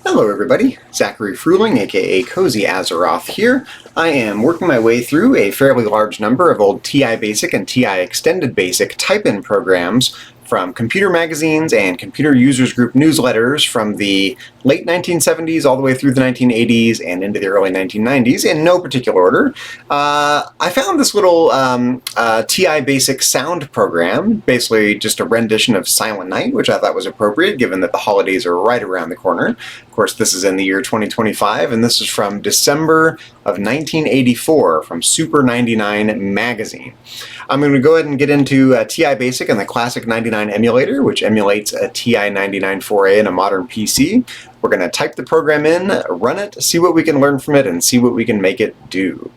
Hello everybody, Zachary Fruling, aka Cozy Azeroth here. I am working my way through a fairly large number of old TI Basic and TI Extended Basic type-in programs from computer magazines and computer users group newsletters from the late 1970s all the way through the 1980s and into the early 1990s in no particular order. I found this little TI Basic sound program, basically just a rendition of Silent Night, which I thought was appropriate given that the holidays are right around the corner. Of course, this is in the year 2025, and this is from December of 1984 from Super 99 magazine. I'm going to go ahead and get into TI Basic and the Classic 99 emulator, which emulates a TI-99 4A in a modern PC. We're going to type the program in, run it, see what we can learn from it, and see what we can make it do.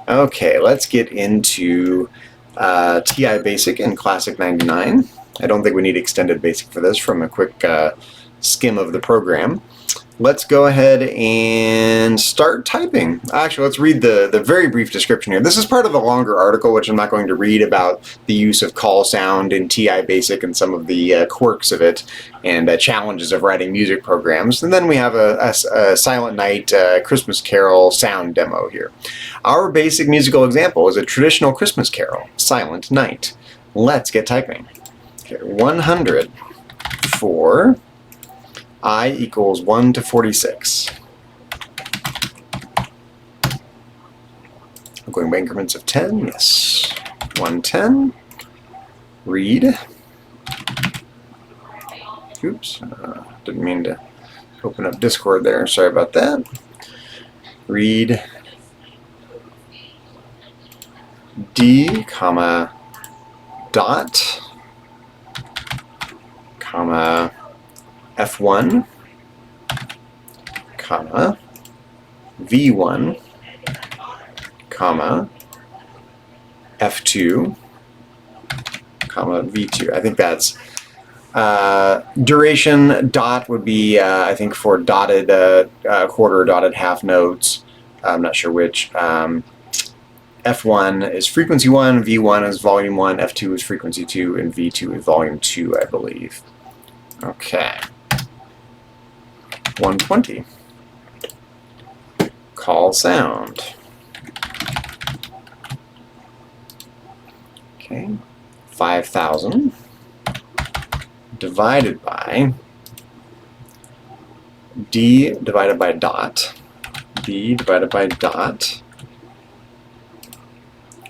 Okay, let's get into TI Basic and Classic 99. I don't think we need Extended Basic for this from a quick skim of the program. Let's go ahead and start typing. Actually, let's read the very brief description here. This is part of a longer article, which I'm not going to read, about the use of call sound in TI Basic and some of the quirks of it and challenges of writing music programs. And then we have a Silent Night Christmas Carol sound demo here. Our basic musical example is a traditional Christmas carol, Silent Night. Let's get typing. Okay, 100 for I equals 1 to 46. I'm going by increments of 10, yes. 110. Read. Oops, didn't mean to open up Discord there, sorry about that. Read D, comma, dot, comma, F1, comma, V1, comma, F2, comma, V2. I think that's duration. Dot would be, I think, for dotted quarter, dotted half notes. I'm not sure which. F1 is frequency 1, V1 is volume 1, F2 is frequency 2, and V2 is volume 2, I believe. Okay. 120. Call sound. Okay. 5,000 divided by D divided by dot, B divided by dot,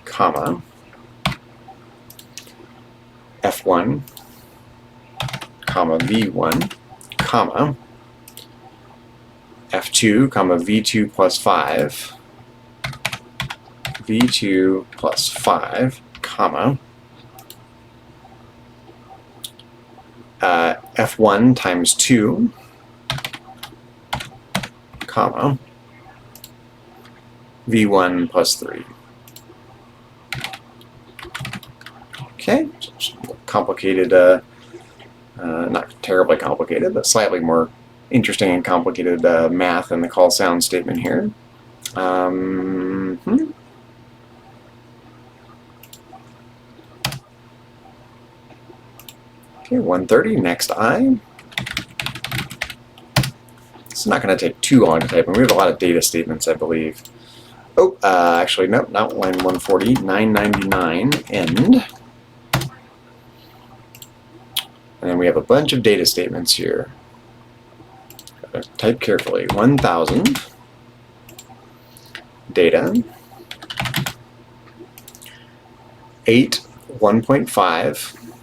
comma, F1, comma, V1, comma, F2, comma, V2 plus 5, V2 plus 5, comma, F1 times 2, comma, V1 plus 3. Okay, complicated, not terribly complicated, but slightly more interesting and complicated math in the call sound statement here. Okay, 130, next I. It's not going to take too long to type, and we have a lot of data statements, I believe. Oh, actually, no, not line 140, 999, end. And then we have a bunch of data statements here. Gotta type carefully. 1,000 data. 8, 1.5,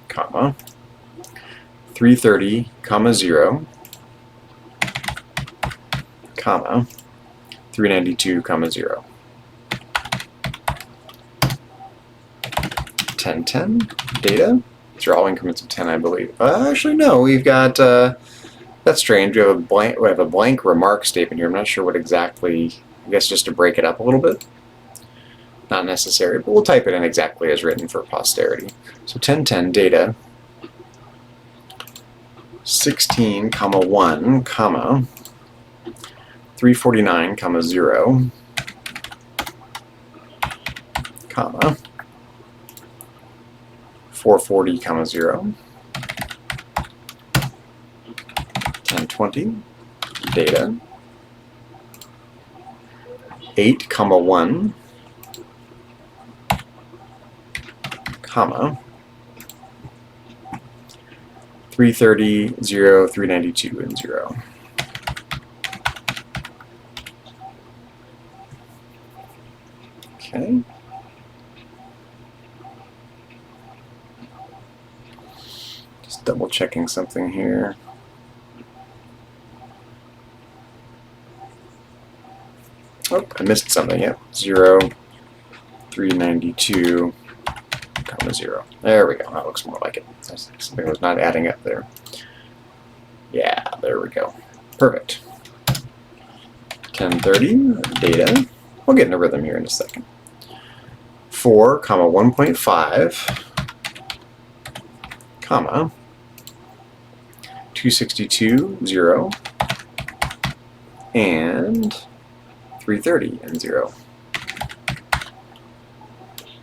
comma, 330, comma, 0, comma, 392, comma, 0. 1010 data. These are all increments of 10, I believe. Actually, no. We've got. That's strange. We have a blank. We have a blank remark statement here. I'm not sure what exactly. I guess just to break it up a little bit. Not necessary, but we'll type it in exactly as written for posterity. So 1010 data. 16, comma 1, comma 349, comma 0, comma 440, comma 0, 1120 data, 8, 1, comma, 330, 0, 392, and 0. Okay. Just double checking something here. Oh, I missed something. Yep. 0, 392, comma 0. There we go. That looks more like it. Something was not adding up there. Yeah, there we go. Perfect. 1030 data. We'll get in a rhythm here in a second. 4, 1.5, comma, 262, 0, and 330 and 0.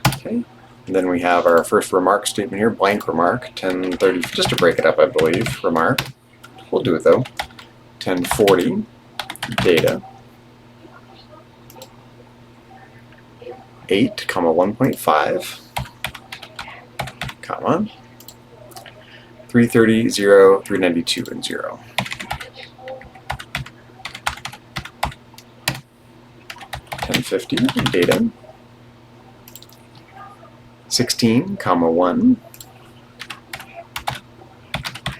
Okay, and then we have our first remark statement here, blank remark, 1030, just to break it up, I believe, remark. We'll do it though. 1040 data, 8, 1.5, comma, 330, 0, 392, and 0. $10.50 data, 16, 1,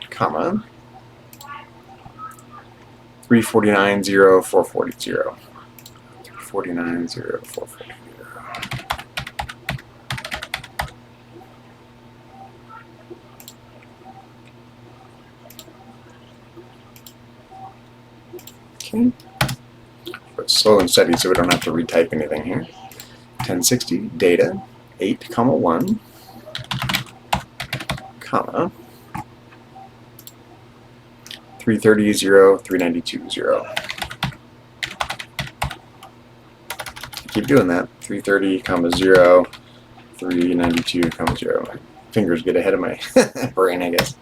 comma, 349, 0, 440, 0. 349, 0, 440, 0. Okay. But slow and steady so we don't have to retype anything here. 1060 data, 8, 1, comma, 330, 0, 392, 0. Keep doing that. 330, 0, 392, 0. My fingers get ahead of my brain, I guess.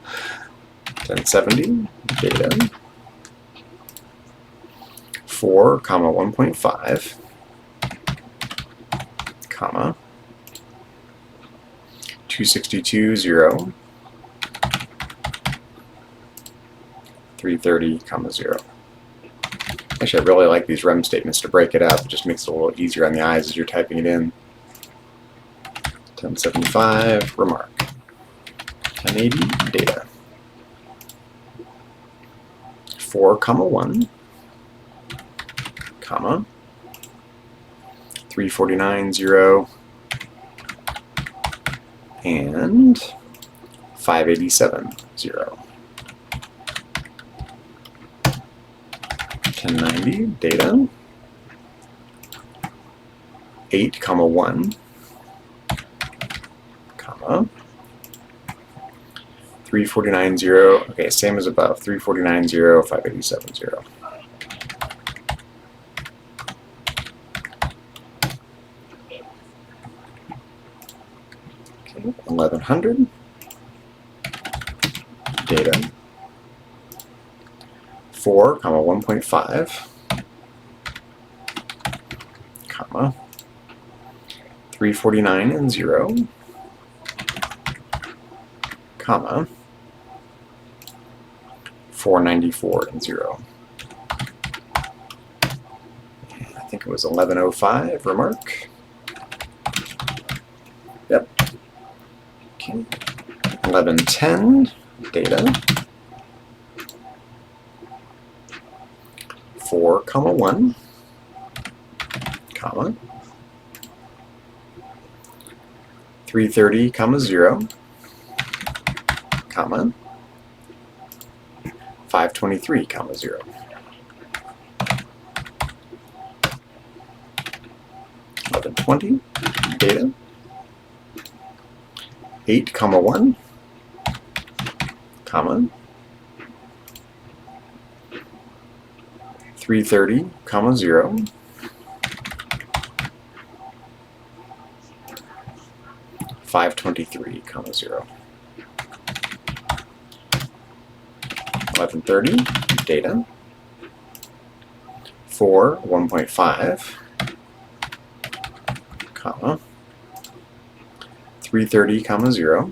1070 data, 4, 1.5, comma, 262, 0, 330, 0. Actually, I really like these rem statements to break it up. It just makes it a little easier on the eyes as you're typing it in. 1075, remark. 1080, data. 4, 1, comma, 349, 0, and 587, 0. 1090 data, 8, 1, comma, 349, 0. Okay, same as above. 349, 0, 587, 0. Okay, 1100 data, 4, 1.5, comma, 349 and 0, comma, 494 and 0. And I think it was 1105, remark. Yep. Okay. 1110, data. 4, 1, comma, 330, 0, comma, 523, 0. 1120, data, 8, 1, comma, 330, 0, 523, 0. 1130, data. 4, 1.5, comma, 330, comma 0,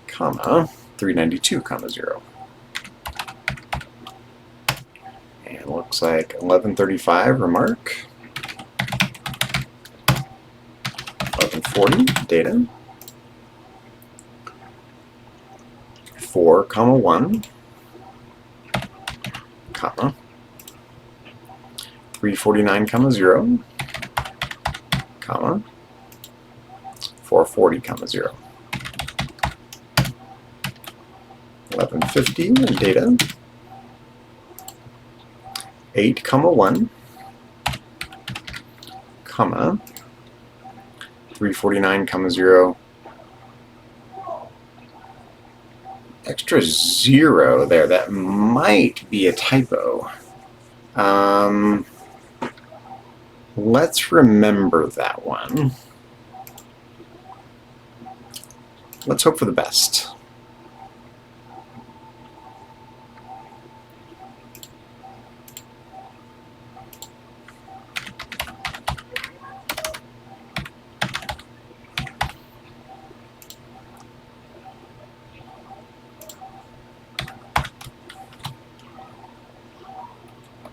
comma, 392, comma 0. And looks like 1135 remark, 1140 data, 4, comma 1, comma, 349, comma 0, comma, 440, comma 0. 1150 data, 8, comma 1, comma, 349, comma 0, extra 0 there. That might be a typo. Let's remember that one. Let's hope for the best.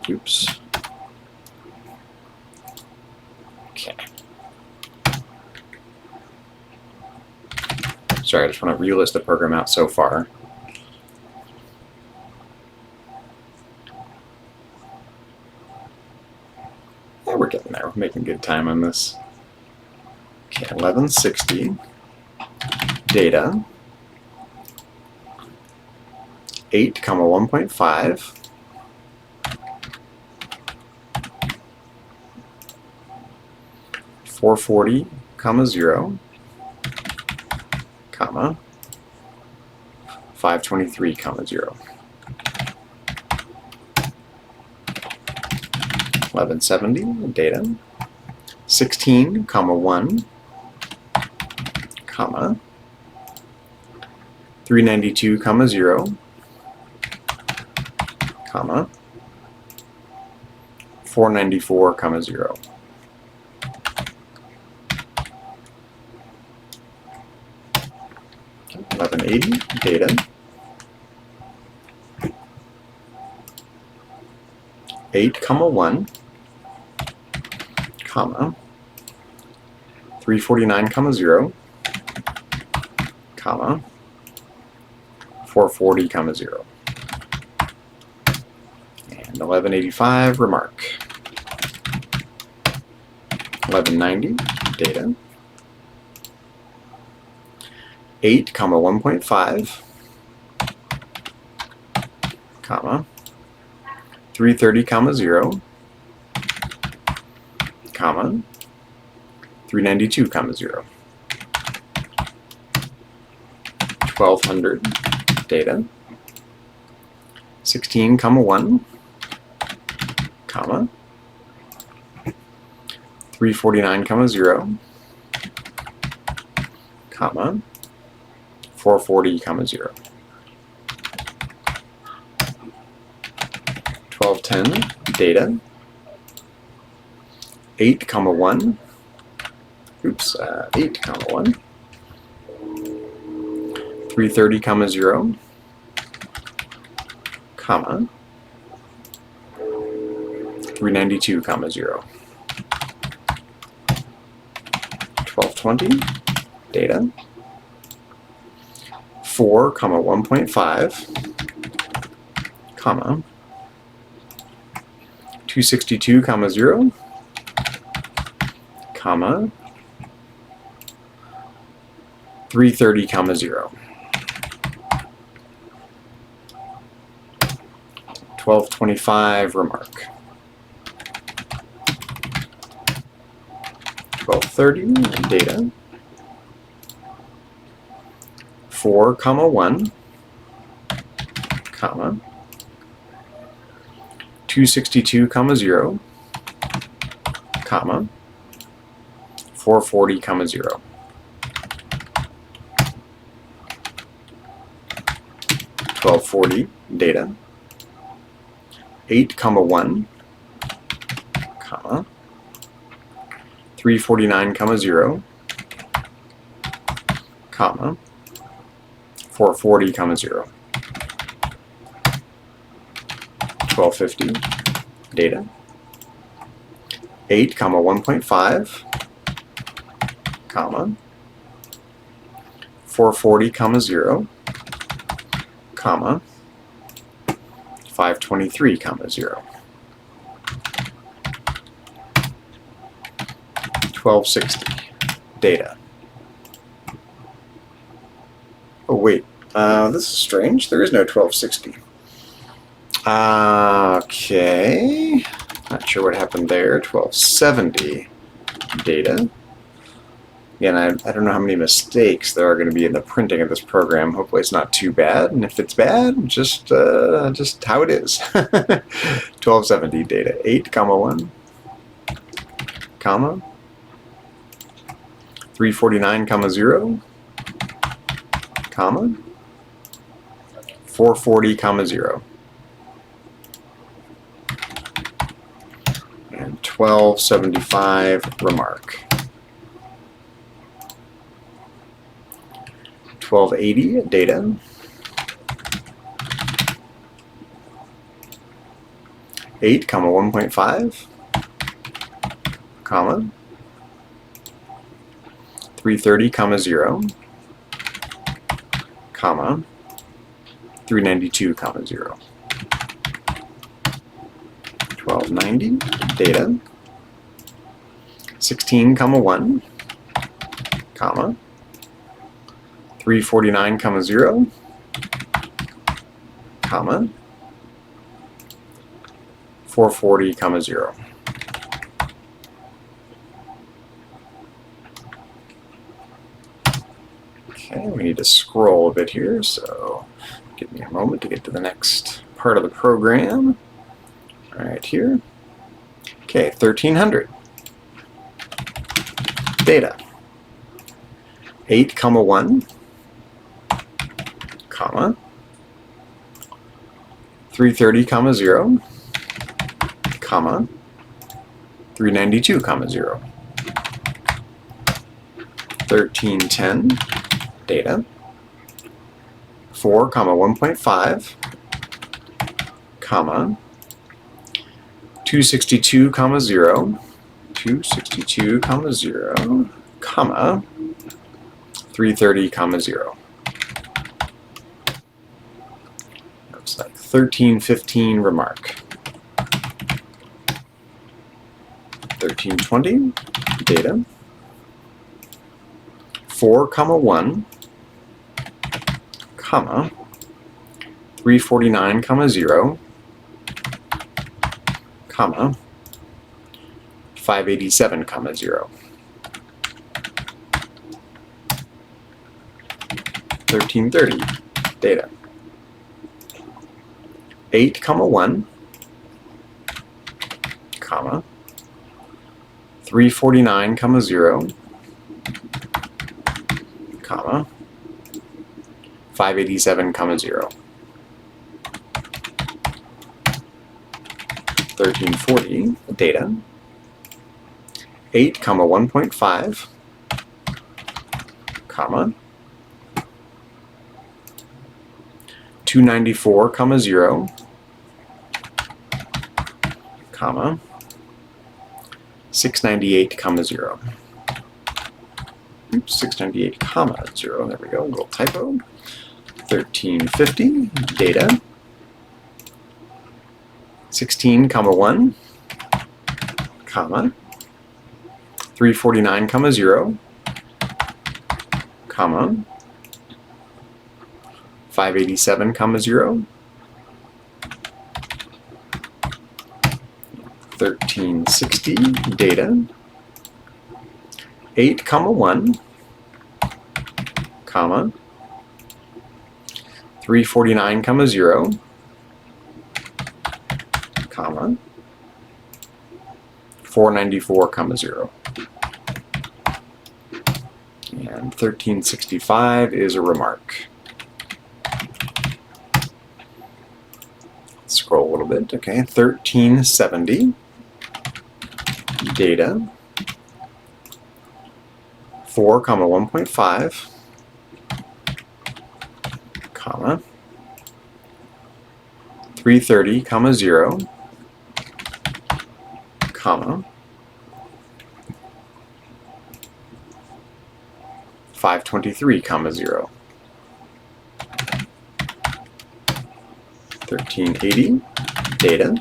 Oops. Okay. Sorry, I just want to relist the program out so far. Yeah, we're getting there. We're making good time on this. Okay, 1160 data, 8, comma 1.5, 440, comma 0, comma, 523, comma 0. 1170 data, 16, comma 1, comma, 392, comma 0, comma, 494, comma 0. 1180 data, 8, comma 1, comma, 349, comma 0, comma, 440, comma 0. And 1185 remark. 1190 data, 8, comma 1.5, comma, 330, comma 0, comma, 392, comma 0. 1200 data, 16, comma 1, comma, 349, comma 0, comma, 440, comma 0. 1210 data, 8, comma 1, oops, 8, comma 1, 330, comma 0, comma, 392, comma 0. 1220 data, 4, comma 1.5, comma, 262, comma 0, comma, 330, comma 0. 1225 remark. 1230 data, 4, comma 1, comma, 262, comma 0, comma, 440, comma 0. 1240 data, 8, 1, comma, 349, 0, comma, 440, 0, 1250 data, 8, 1.5, comma, 440, 0, comma, 523, 0. 1260 data. Oh wait, this is strange. There is no 1260. Okay, not sure what happened there. 1270 data. Again, I don't know how many mistakes there are going to be in the printing of this program. Hopefully it's not too bad, and if it's bad, just how it is. 1270 data, 8, 1, comma, 349, 0, comma, 440, 0. And 1275 remark. 1280 data, 8, 1.5, comma, 330, 0, comma, 392, 0. 1290 data, 16, 1, comma, 349, 0, comma, 440, 0. Okay, we need to scroll a bit here, so give me a moment to get to the next part of the program. Right here. Okay, 1300 data, 8, 1, comma, 330, 0, comma, 392, 0. 1310 data, 4, 1.5, comma, 262, 0, 262, 0, comma, 330, 0. Looks like 1315 remark. 1320 data, 4, 1, comma, 349, 0, comma, 587, 0. 1330 data, 8, 1, comma, 349, 0, comma, 587, 0. 1340 data, 8, 1.5, comma, 294, 0, comma, 698, 0. Oops, 698, 0. There we go, a little typo. 1350 data, 16, 1, comma, 349, 0, comma, 587, 0, 1360 data, 8, 1, comma, 349, 0, comma, 494, 0. And 1365 is a remark. scroll a little bit. Okay, 1370 data 4, comma 1.5, comma 330, comma 0, comma 523, comma 0. 1380 data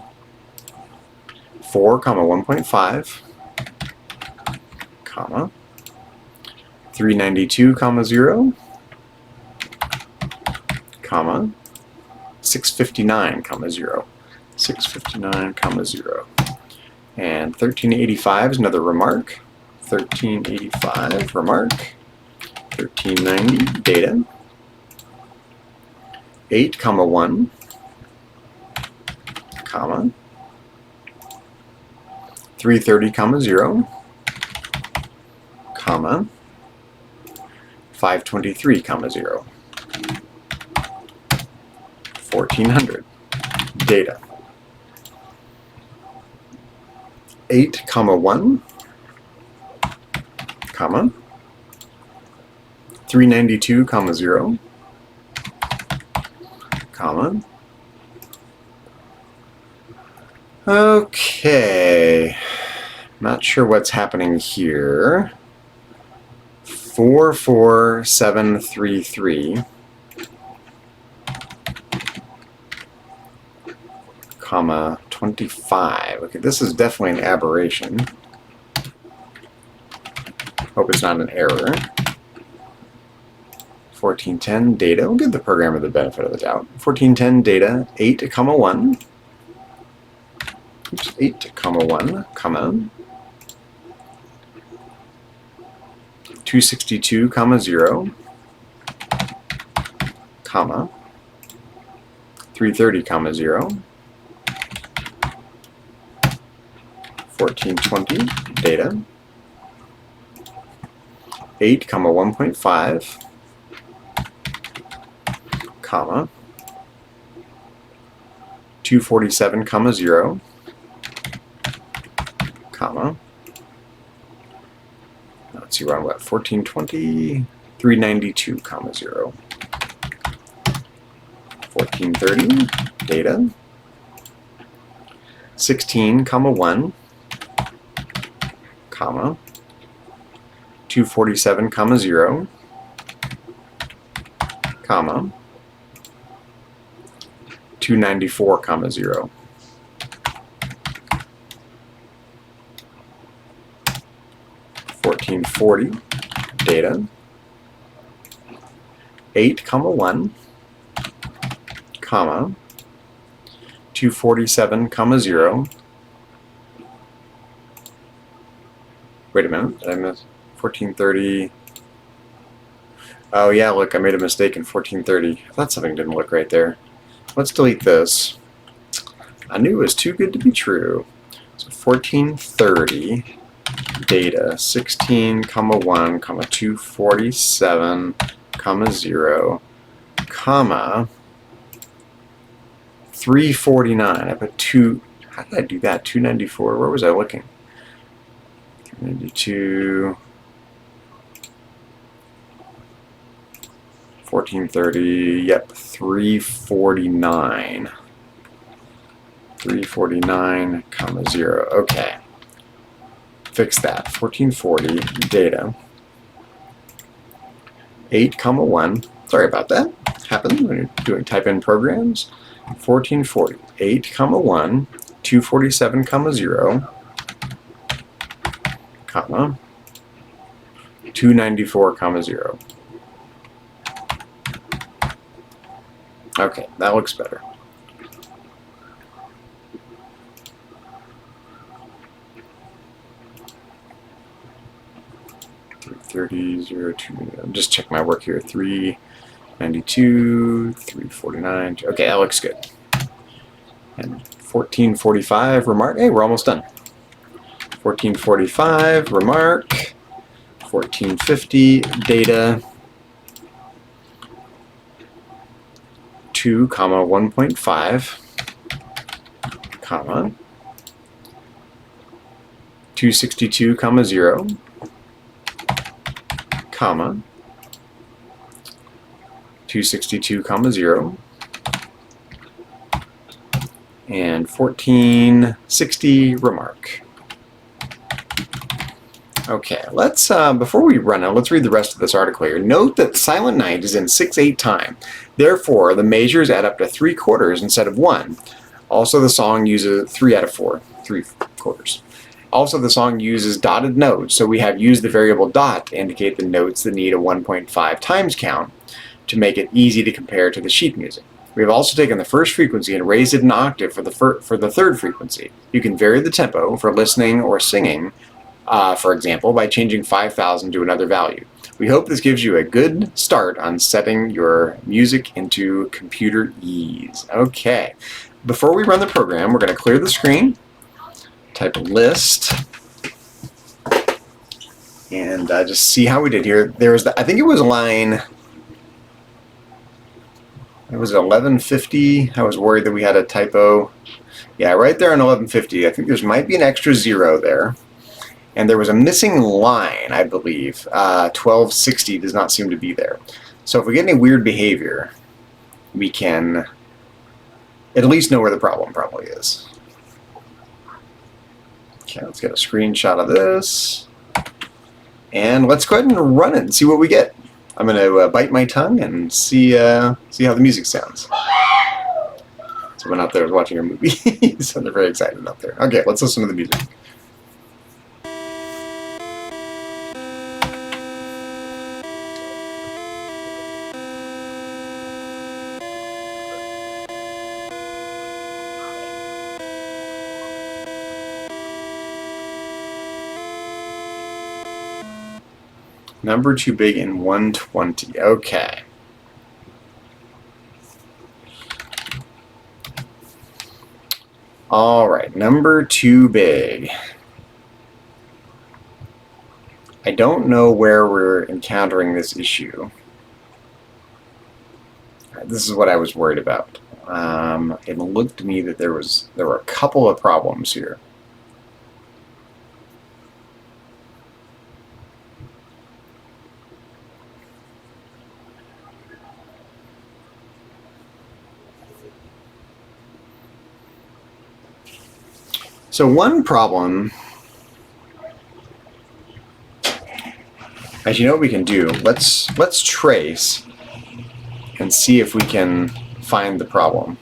4, comma 1.5, comma 392, comma 0, comma 659, comma 0. 659, comma 0. And 1385 is another remark. 1385 remark. 1390 data 8, comma 1, comma 330, comma 0, comma 523, comma 0. 1400 data 8, comma 1, comma 392, comma 0, comma. Okay, not sure what's happening here. 44733, comma 25. Okay, this is definitely an aberration. Hope it's not an error. 1410 data. We'll give the programmer the benefit of the doubt. 1410 data 8, comma 1. Oops, 8, comma 1, comma 262, comma 0, comma 330, comma 0. 1420 data 8, comma 1.5, comma 247, comma 0, comma, let's see, we're on what, 1420, 392, comma 0. 1430 data 16, comma 1, comma 247, comma 0, comma 294, comma 0. 1440 data 8, comma 1, comma 247, comma 0. Wait a minute, did I miss 1430? Oh yeah, look, I made a mistake in 1430. I thought something didn't look right there. Let's delete this. I knew it was too good to be true. So 1430 data 16, comma 1, comma 247, comma 0, comma 349. I put 2. How did I do that? 294. Where was I looking? 292. 1430. Yep, 349. 349, comma 0. Okay. Fix that. 1440 data 8, comma 1. Sorry about that. Happens when you're doing type-in programs. 1440 8, comma 1, 247, comma 0, comma 294, comma 0. Okay, that looks better. Just check my work here. 392, 349. Okay, that looks good. And 1445 remark. Hey, we're almost done. 1445 remark. 1450 data 2, comma 1.5, comma, 262, comma 0, comma, 262, comma 0, and 1460 remark. Okay, let's before we run out, let's read the rest of this article here. Note that Silent Night is in 6/8 time. Therefore, the measures add up to 3/4 instead of 1. Also, the song uses 3 out of 4, 3/4. Also, the song uses dotted notes, so we have used the variable dot to indicate the notes that need a 1.5 times count to make it easy to compare to the sheet music. We have also taken the first frequency and raised it an octave for the third frequency. You can vary the tempo for listening or singing, for example, by changing 5,000 to another value. We hope this gives you a good start on setting your music into computer ease. Okay, before we run the program, we're going to clear the screen, type list, and just see how we did here. There was, I think it was line, it was 1150. I was worried that we had a typo. Yeah, right there on 1150. I think there might be an extra 0 there. And there was a missing line, I believe. 1260 does not seem to be there. So if we get any weird behavior, we can at least know where the problem probably is. Okay, let's get a screenshot of this. And let's go ahead and run it and see what we get. I'm going to bite my tongue and see how the music sounds. Someone out there is watching a movie, so they're very excited out there. Okay, let's listen to the music. Number too big in 120. Okay. All right, number too big. I don't know where we're encountering this issue. This is what I was worried about. It looked to me that there were a couple of problems here. So one problem, as you know what we can do, let's trace and see if we can find the problem.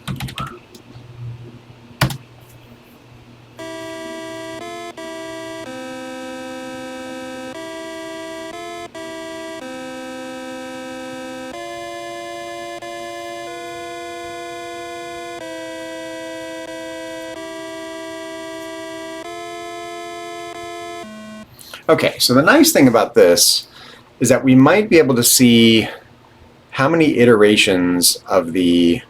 Okay, so the nice thing about this is that we might be able to see how many iterations of the,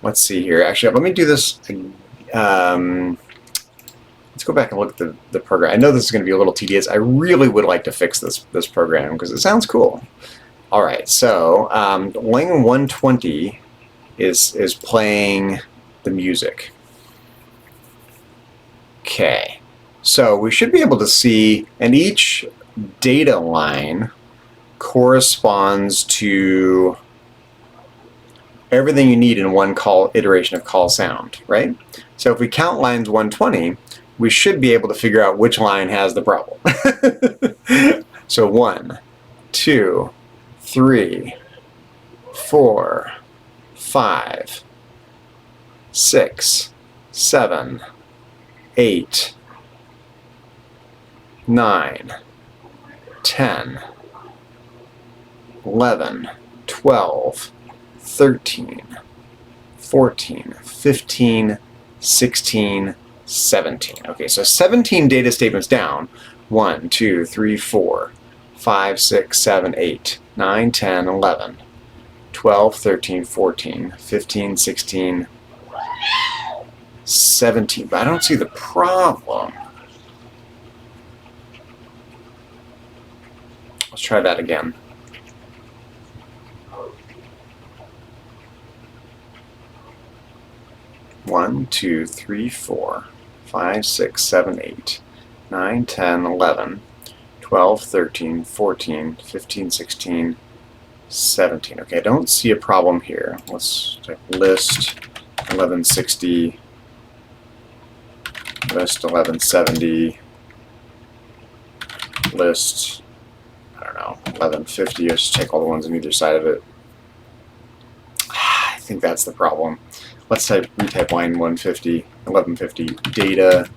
let's see here, actually let me do this, let's go back and look at the program. I know this is going to be a little tedious. I really would like to fix this program because it sounds cool. Alright, so line 120 is playing the music. Okay. So we should be able to see, and each data line corresponds to everything you need in one iteration of call sound, right? So if we count lines 120, we should be able to figure out which line has the problem. So 1, 2, 3, 4, 5, 6, 7, 8, 9, 10, 11, 12, 13, 14, 15, 16, 17. Okay, so 17 data statements down. 1, 2, 3, 4, 5, 6, 7, 8, 9, 10, 11, 12, 13, 14, 15, 16, 17. But I don't see the problem. Let's try that again. 1, 2, 3, 4, 5, 6, 7, 8, 9, 10, 11, 12, 13, 14, 15, 16, 17. Okay, I don't see a problem here. Let's type list 1160, list 1170, list, I don't know, 1150. Let's take all the ones on either side of it. I think that's the problem. Let's retype line 150, 1150, data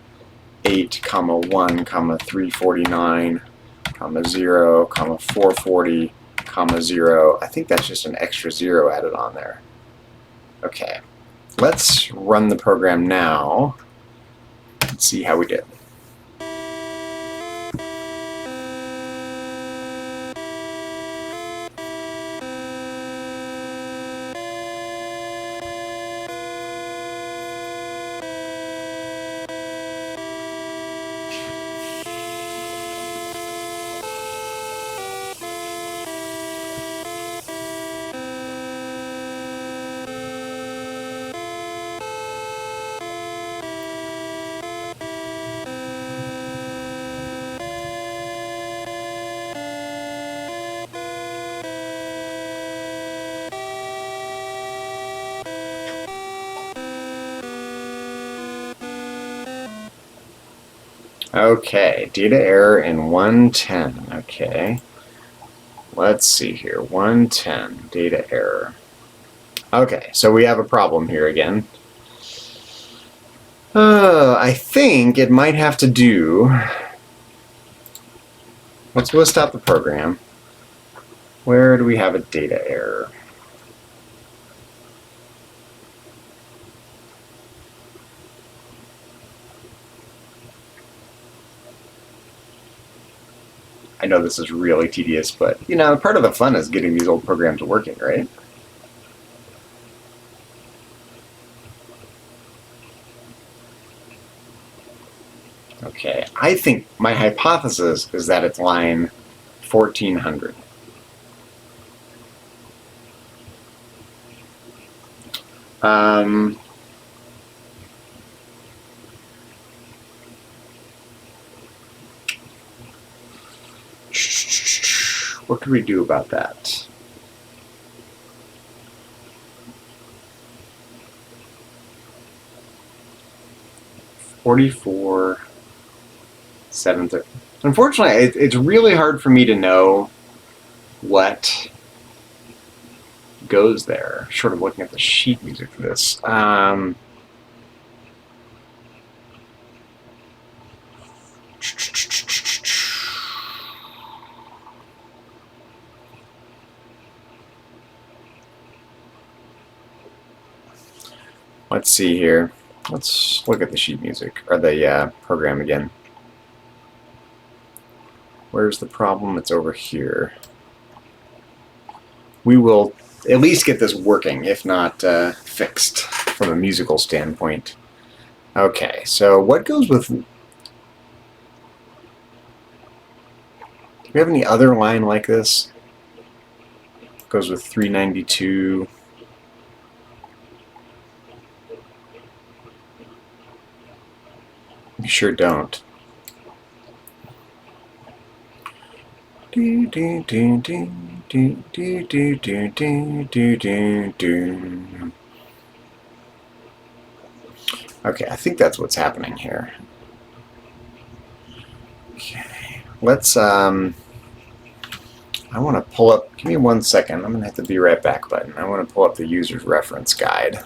8, comma 1, comma 349, comma 0, comma 440, comma 0. I think that's just an extra 0 added on there. Okay, let's run the program now and see how we did. Okay, data error in 110. Okay, let's see here. 110, data error. Okay, so we have a problem here again. I think it might have to do... Let's go stop the program. Where do we have a data error? I know this is really tedious, but, you know, part of the fun is getting these old programs working, right? Okay, I think my hypothesis is that it's line 1400. What could we do about that? $44, $730. Unfortunately, it's really hard for me to know what goes there, short of looking at the sheet music for this. Let's see here. Let's look at the sheet music, or the program again. Where's the problem? It's over here. We will at least get this working, if not fixed from a musical standpoint. Okay, so what goes with... Do we have any other line like this? Goes with 392. We sure don't. Okay, I think that's what's happening here. Okay, let's I want to pull up, give me 1 second, I'm going to hit the be right back button. I want to pull up the user's reference guide.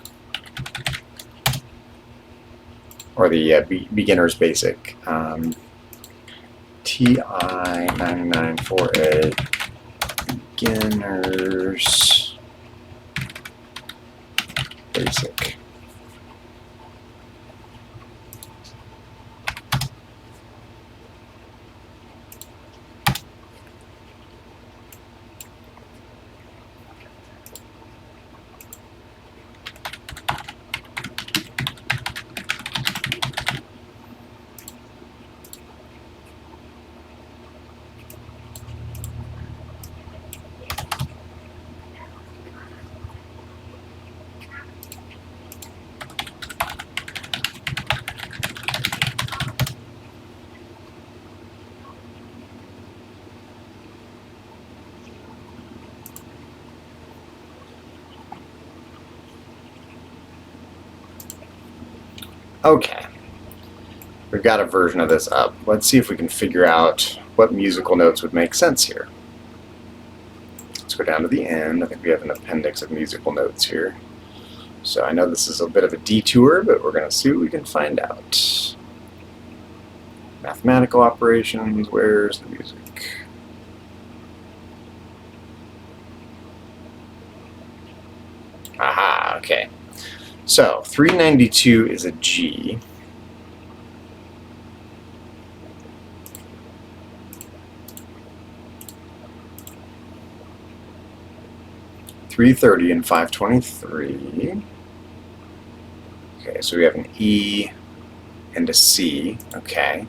Or the beginner's basic. TI-99 for a beginner's basic. Okay. We've got a version of this up. Let's see if we can figure out what musical notes would make sense here. Let's go down to the end. I think we have an appendix of musical notes here. So I know this is a bit of a detour, but we're going to see what we can find out. Mathematical operations, where's the music? Aha, okay. So 392 is a G. .330 and 523. Okay, so we have an E and a C. Okay.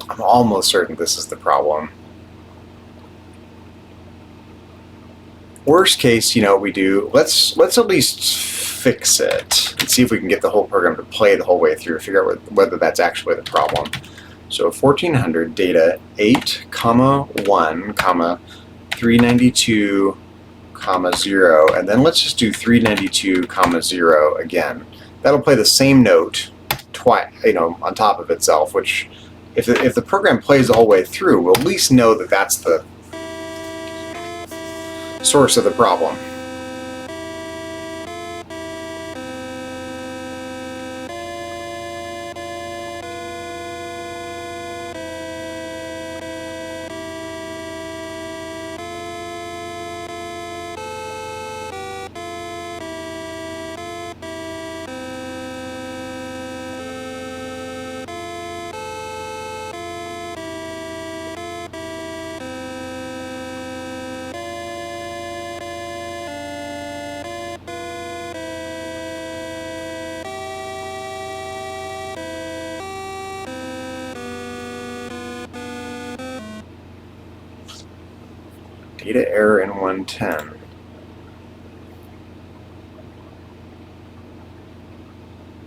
I'm almost certain this is the problem. Worst case, you know what we do, let's at least fix it and see if we can get the whole program to play the whole way through, figure out whether that's actually the problem. So 1400 data 8, 1, 392, 0, and then let's just do 392, 0 again. That'll play the same note twice, you know, on top of itself, which if the program plays the whole way through, we'll at least know that that's the source of the problem. Data error in 110.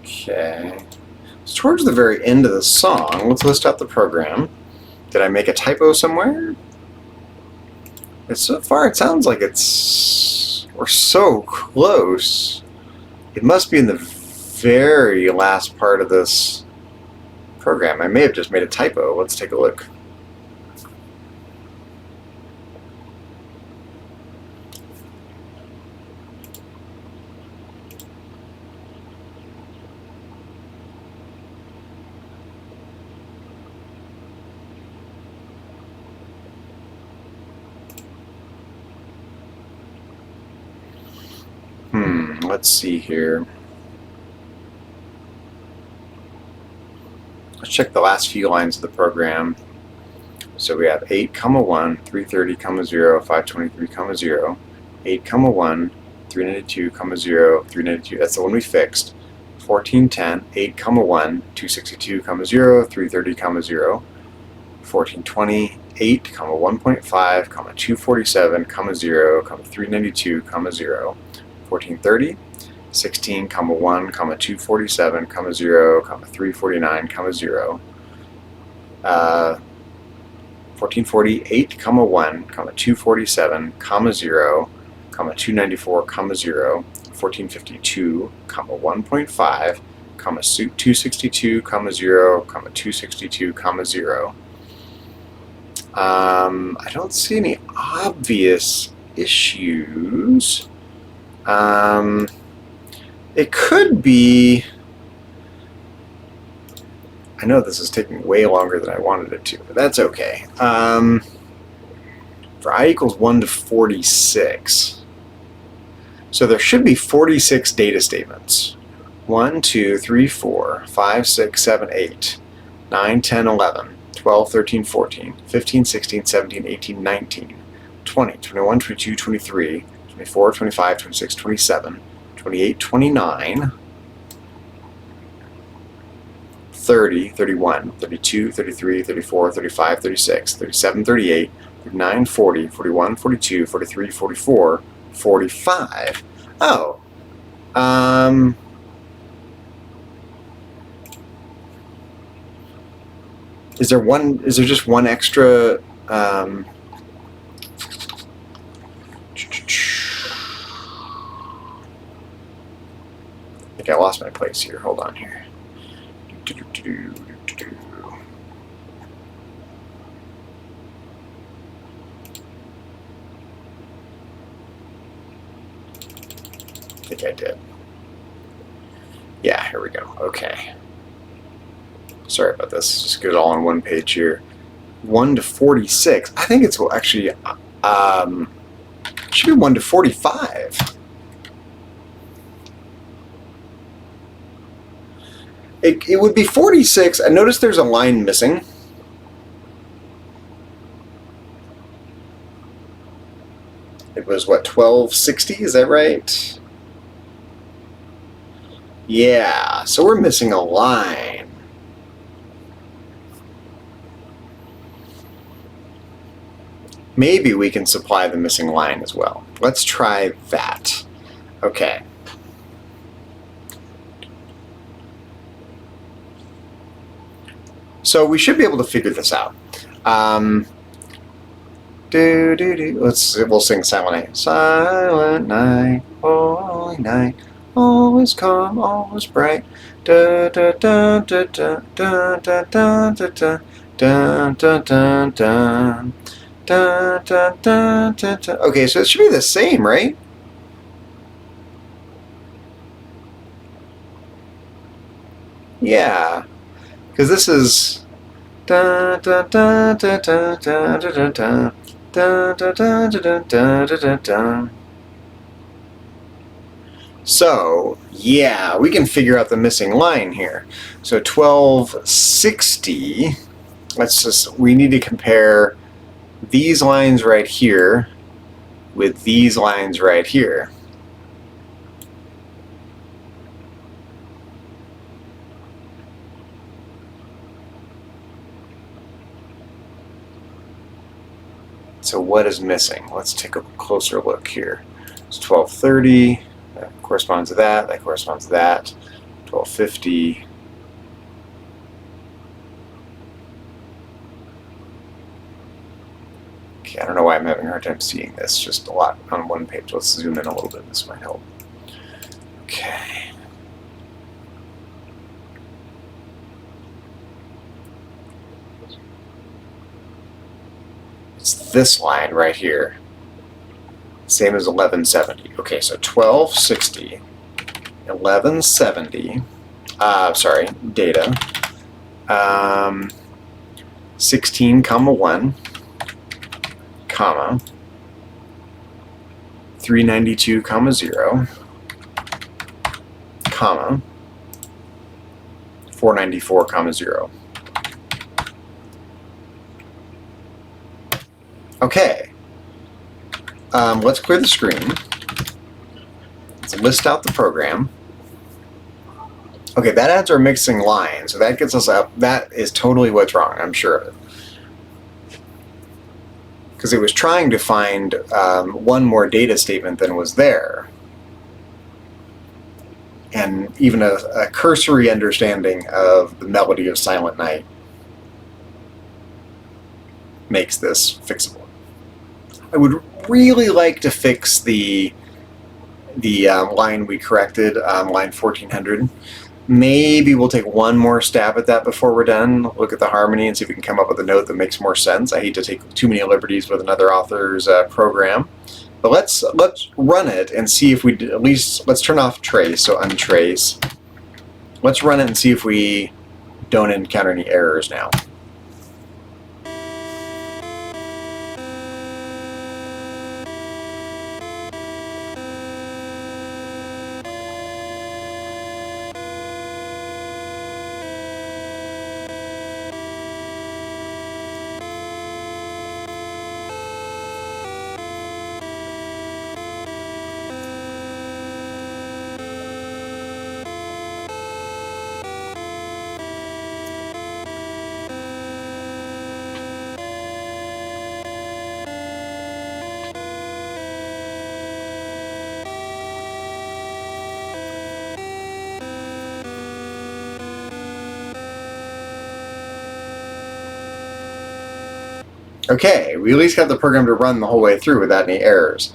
Okay. So towards the very end of the song, let's list out the program. Did I make a typo somewhere? So far it sounds like we're so close. It must be in the very last part of this program. I may have just made a typo. Let's take a look. Let's see here. Let's check the last few lines of the program. So we have 8, 1, 330, 0, 523, 0, 8, 1, 392, 0, 392. That's the one we fixed. 1410, 8, 1, 262, 0, 330, 0, 1420, 8, 1.5, 247, 0, 392, 0, 1430, 16, 1, 247, 0, 349, 0, 1440, 8, 1, 247, 0, 294, 0, 1452, 1.5, 262, 0, 262, 0. I don't see any obvious issues. It could be, I know this is taking way longer than I wanted it to, but that's okay. For I equals 1 to 46, so there should be 46 data statements. 1, 2, 3, 4, 5, 6, 7, 8, 9, 10, 11, 12, 13, 14, 15, 16, 17, 18, 19, 20, 21, 22, 23, 24, 25, 26, 27, 28, 29, 30, 31, 32, 33, 34, 35, 36, 37, 38, 39, 40, 41, 42, 43, 44, 45. Oh. Is there just one extra think I lost my place here. Hold on here. I think I did. Yeah, here we go. Okay. Sorry about this. Just get it all on one page here. 1 to 46. I think it's actually should be 1 to 45. It would be 46. I noticed there's a line missing. It was what, 1260? Is that right? Yeah, so we're missing a line. Maybe we can supply the missing line as well. Let's try that. Okay. So we should be able to figure this out. We'll sing Silent Night. Silent night, holy night, always calm, always bright. Da da da da da da da da da da da da da. Da, da, da, da, da. Okay, so it should be the same, right? Yeah, because this is da da da da da da da da da da da da da da da. So yeah, we can figure out the missing line here. So 1260. We need to compare these lines right here with these lines right here. So what is missing? Let's take a closer look here. It's 1230, that corresponds to that, that corresponds to that, 1250. I don't know why I'm having a hard time seeing this. Just a lot on one page. Let's zoom in a little bit. This might help. Okay. It's this line right here. Same as 1170. Okay, so 1260, 1170. Sorry, data. 16, 1. Comma 392, 0, comma 494, 0. Okay. Let's clear the screen. Let's list out the program. Okay, that adds our mixing line, so that gets us up. That is totally what's wrong, I'm sure of it. Because it was trying to find one more data statement than was there. And even a cursory understanding of the melody of Silent Night makes this fixable. I would really like to fix the line we corrected, line 1400. Maybe we'll take one more stab at that before we're done. Look at the harmony and see if we can come up with a note that makes more sense. I hate to take too many liberties with another author's program. But let's run it and see if we at least, let's turn off trace, so untrace. Let's run it and see if we don't encounter any errors now. Okay, we at least got the program to run the whole way through without any errors.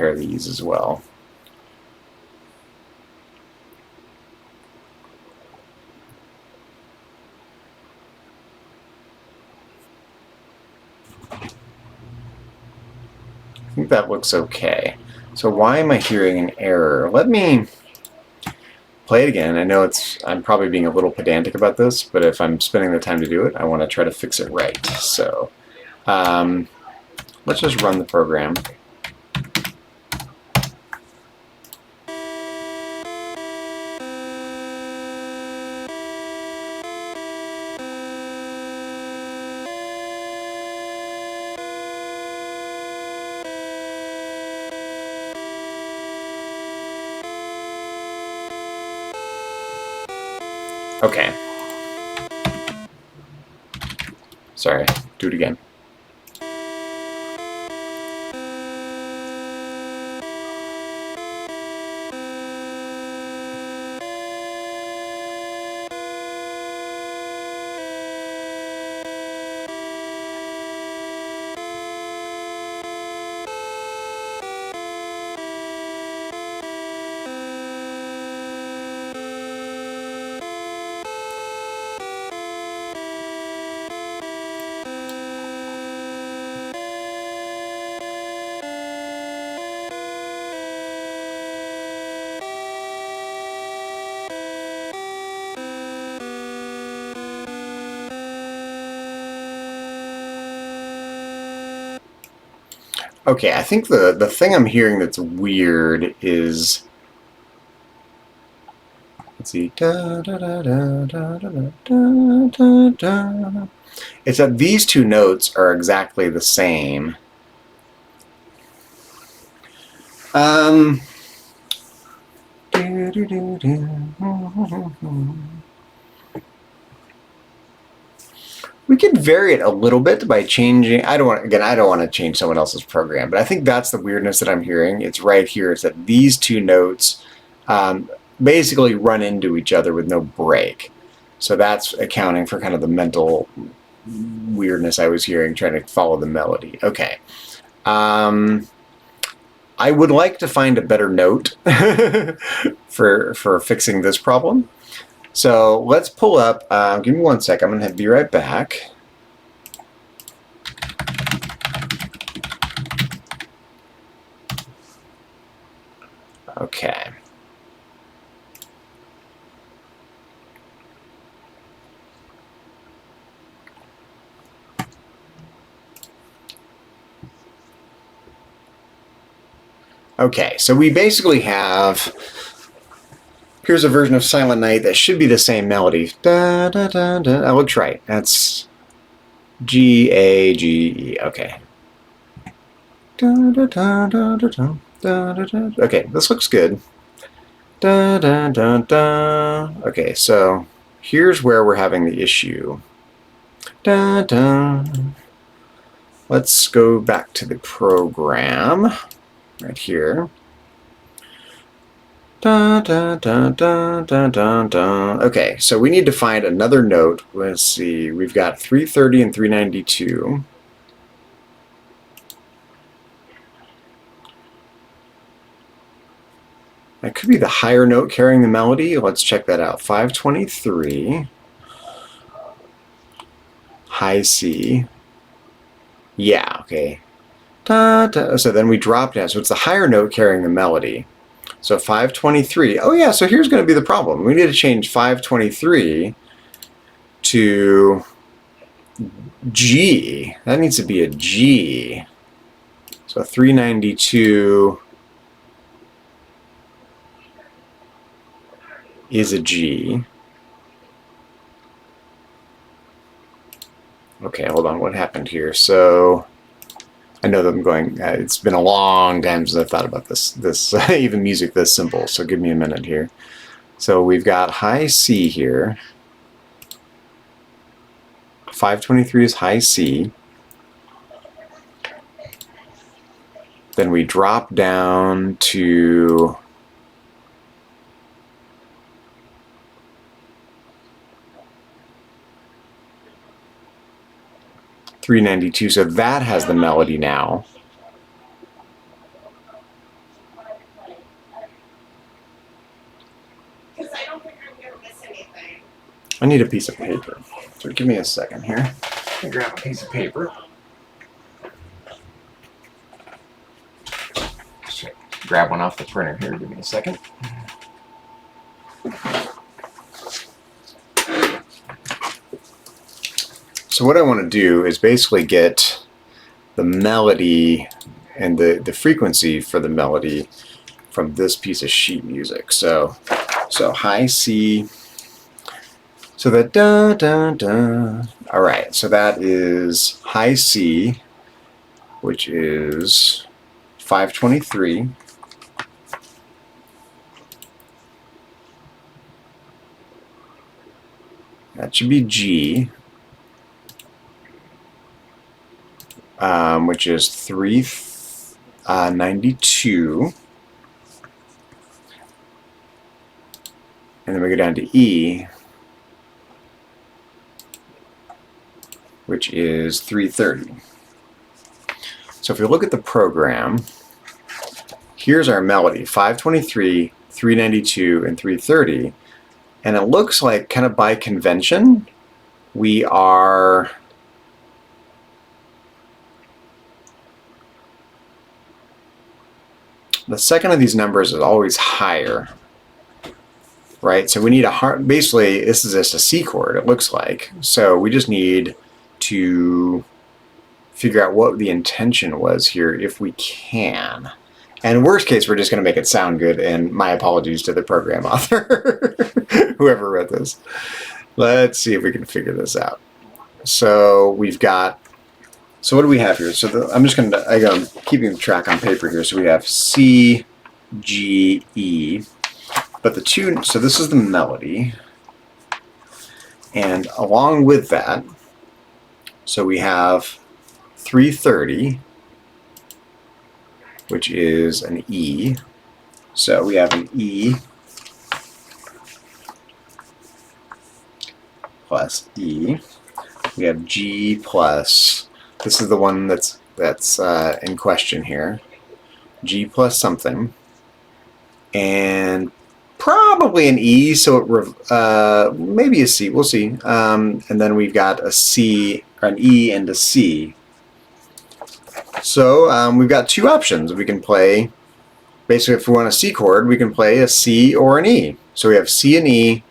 compare these as well. I think that looks okay. So why am I hearing an error? Let me play it again. I know I'm probably being a little pedantic about this, but if I'm spending the time to do it, I want to try to fix it right. So let's just run the program. Okay. Sorry, do it again. Okay, I think the thing I'm hearing that's weird is, let's see, da, da, da, da, da, da, da, da, da. It's that these two notes are exactly the same. We could vary it a little bit by changing. I don't want to change someone else's program, but I think that's the weirdness that I'm hearing. It's right here. It's that these two notes basically run into each other with no break. So that's accounting for kind of the mental weirdness I was hearing trying to follow the melody. Okay. I would like to find a better note for fixing this problem. So let's pull up, give me 1 sec, I'm going to be right back. Okay. Okay, so we basically have, here's a version of Silent Night that should be the same melody. Da, da, da, da. That looks right. That's G, A, G, E. Okay. Da, da, da, da, da, da, da, da, da. Okay, this looks good. Da, da, da, da. Okay, so here's where we're having the issue. Da, da. Let's go back to the program right here. Da, da, da, da, da, da, da. Okay, so we need to find another note. Let's see, we've got 330 and 392. That could be the higher note carrying the melody. Let's check that out. 523, high C. Yeah, okay. Da, da. So then we drop down. So it's the higher note carrying the melody. So 523. Oh yeah, so here's going to be the problem. We need to change 523 to G. That needs to be a G. So 392 is a G. Okay, hold on. What happened here? So I know that I'm going, it's been a long time since I've thought about this even music this simple, so give me a minute here. So we've got high C here. 523 is high C. Then we drop down to .392, so that has the melody now. need a piece of paper. So give me a second here. Let me grab a piece of paper. Grab one off the printer here. Give me a second. So what I want to do is basically get the melody and the frequency for the melody from this piece of sheet music. So high C. So that da da da. All right. So that is high C, which is 523. That should be G, which is 392. And then we go down to E, which is 330. So if we look at the program, here's our melody, 523, 392, and 330. And it looks like, kind of by convention, we are the second of these numbers is always higher, right? So we need basically, this is just a C chord, it looks like. So we just need to figure out what the intention was here if we can. And worst case, we're just going to make it sound good, and my apologies to the program author, whoever wrote this. Let's see if we can figure this out. So we've got, so what do we have here? So I'm just going to, I'm keeping track on paper here. So we have C, G, E, but the two, so this is the melody. And along with that, so we have 330, which is an E. So we have an E plus E. We have G plus, this is the one that's in question here, G plus something, and probably an E, so it maybe a C, we'll see. And then we've got a C, or an E and a C. So we've got two options. We can play, basically if we want a C chord, we can play a C or an E. So we have C and E.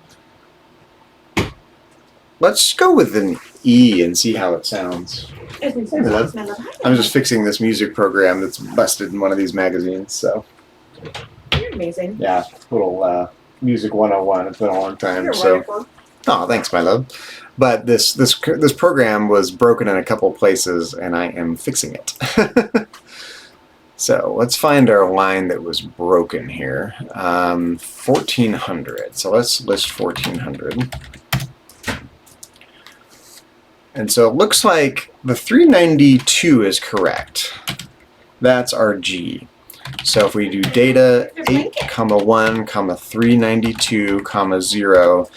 Let's go with an E and see how it sounds. I'm just fixing this music program that's busted in one of these magazines. So you're amazing. Yeah, little music 101. It's been a long time. You're so wonderful. Oh, thanks, my love. But this program was broken in a couple places, and I am fixing it. So let's find our line that was broken here. 1400. So let's list 1400. And so it looks like the 392 is correct. That's our G. So if we do data 8, 1, 392, 0,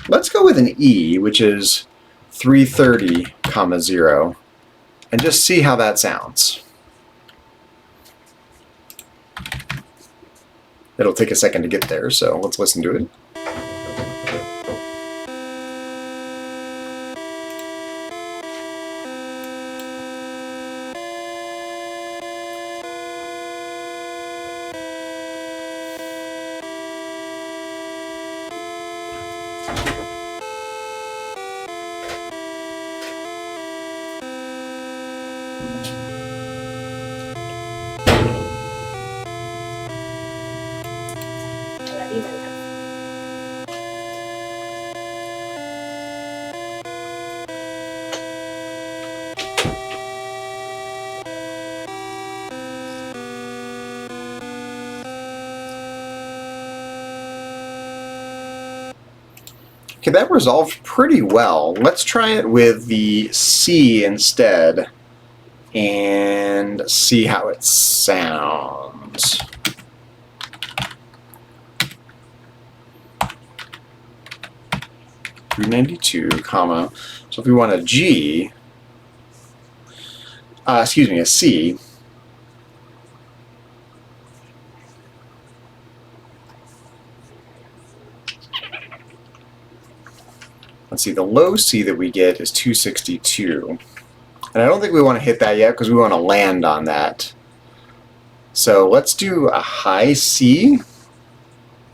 let's go with an E, which is 330, 0, and just see how that sounds. It'll take a second to get there, so let's listen to it. Okay, that resolved pretty well. Let's try it with the C instead and see how it sounds. .392, comma. So if we want a G, excuse me, a C, Let's see, the low C that we get is 262. And I don't think we want to hit that yet because we want to land on that. So let's do a high C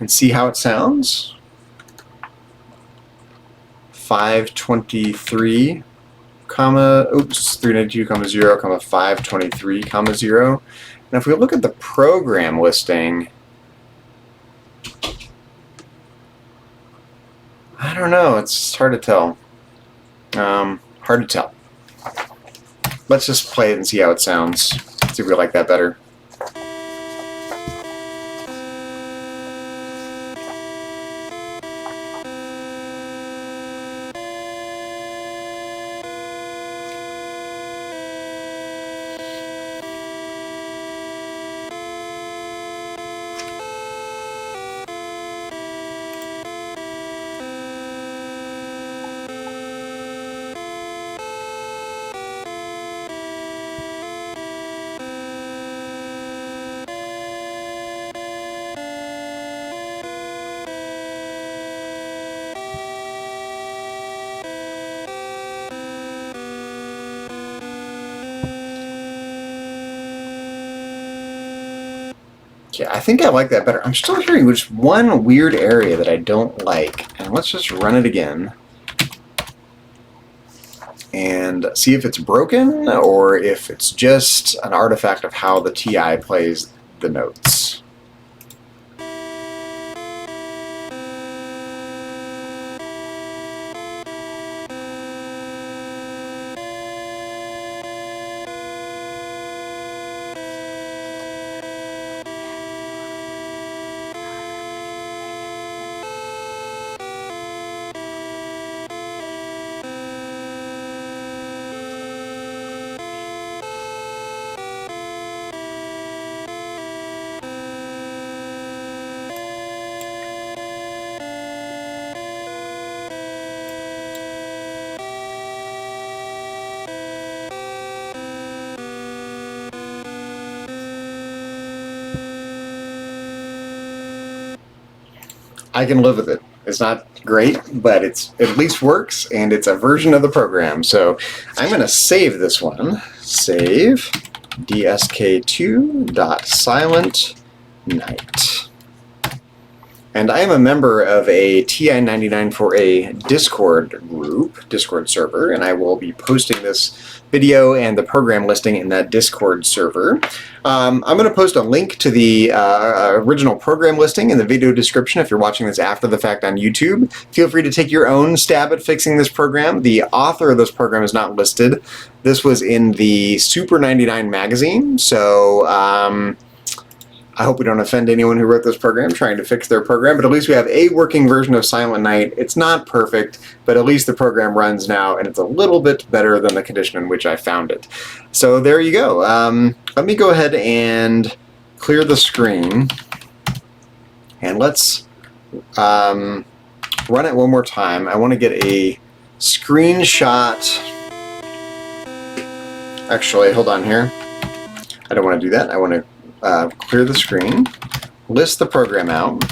and see how it sounds. 523, comma, oops, 392, comma 0, comma 523, comma 0. And if we look at the program listing, I don't know, it's hard to tell. Hard to tell. Let's just play it and see how it sounds. See if we like that better. Yeah, I think I like that better. I'm still hearing just one weird area that I don't like. And let's just run it again and see if it's broken or if it's just an artifact of how the TI plays the notes. I can live with it. It's not great, but it at least works, and it's a version of the program. So I'm going to save this one. Save dsk2.silentnight. And I am a member of a TI-99 for a Discord group, Discord server, and I will be posting this video and the program listing in that Discord server. I'm going to post a link to the original program listing in the video description if you're watching this after the fact on YouTube. Feel free to take your own stab at fixing this program. The author of this program is not listed. This was in the Super 99 magazine, so I hope we don't offend anyone who wrote this program trying to fix their program, but at least we have a working version of Silent Night. It's not perfect, but at least the program runs now, and it's a little bit better than the condition in which I found it. So there you go. Let me go ahead and clear the screen, and let's run it one more time. I want to get a screenshot. Actually, hold on here. I don't want to do that. I want to clear the screen, list the program out,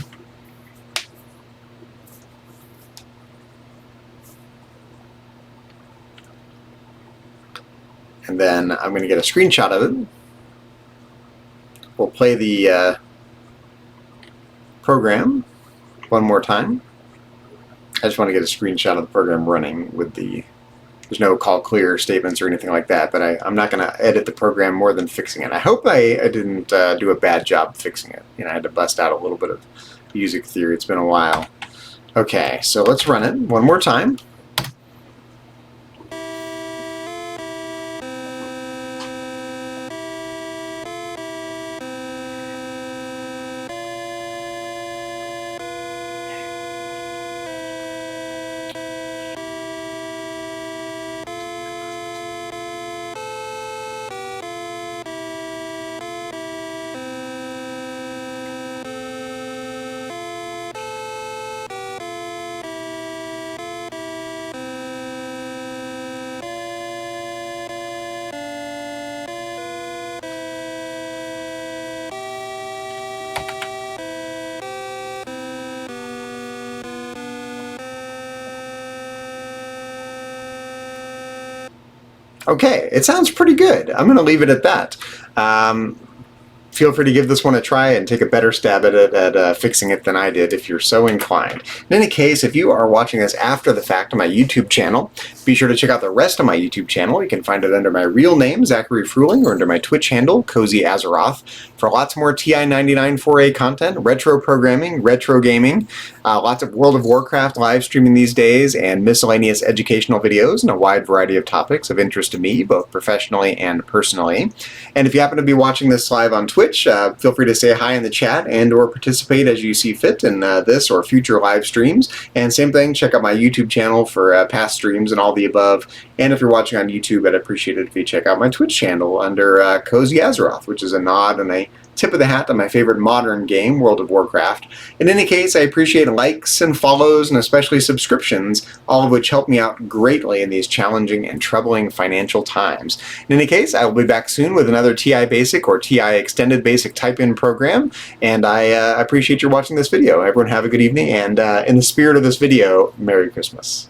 and then I'm going to get a screenshot of it. We'll play the program one more time. I just want to get a screenshot of the program running with the there's no call clear statements or anything like that, but I'm not going to edit the program more than fixing it. I hope I didn't do a bad job fixing it. You know, I had to bust out a little bit of music theory. It's been a while. Okay, so let's run it one more time. Okay, it sounds pretty good. I'm going to leave it at that. Feel free to give this one a try and take a better stab at it, at fixing it than I did if you're so inclined. In any case, if you are watching this after the fact on my YouTube channel, be sure to check out the rest of my YouTube channel. You can find it under my real name, Zachary Fruling, or under my Twitch handle, Cozy Azeroth, for lots more TI-99 4A content, retro programming, retro gaming, lots of World of Warcraft live streaming these days, and miscellaneous educational videos and a wide variety of topics of interest to me, both professionally and personally. And if you happen to be watching this live on Twitch, feel free to say hi in the chat and or participate as you see fit in this or future live streams. And same thing, check out my YouTube channel for past streams and all the above. And if you're watching on YouTube, I'd appreciate it if you check out my Twitch channel under Cozy Azeroth, which is a nod and a tip of the hat to my favorite modern game, World of Warcraft. In any case, I appreciate likes and follows and especially subscriptions, all of which help me out greatly in these challenging and troubling financial times. In any case, I will be back soon with another TI Basic or TI Extended Basic type-in program, and I appreciate you watching this video. Everyone have a good evening, and in the spirit of this video, Merry Christmas.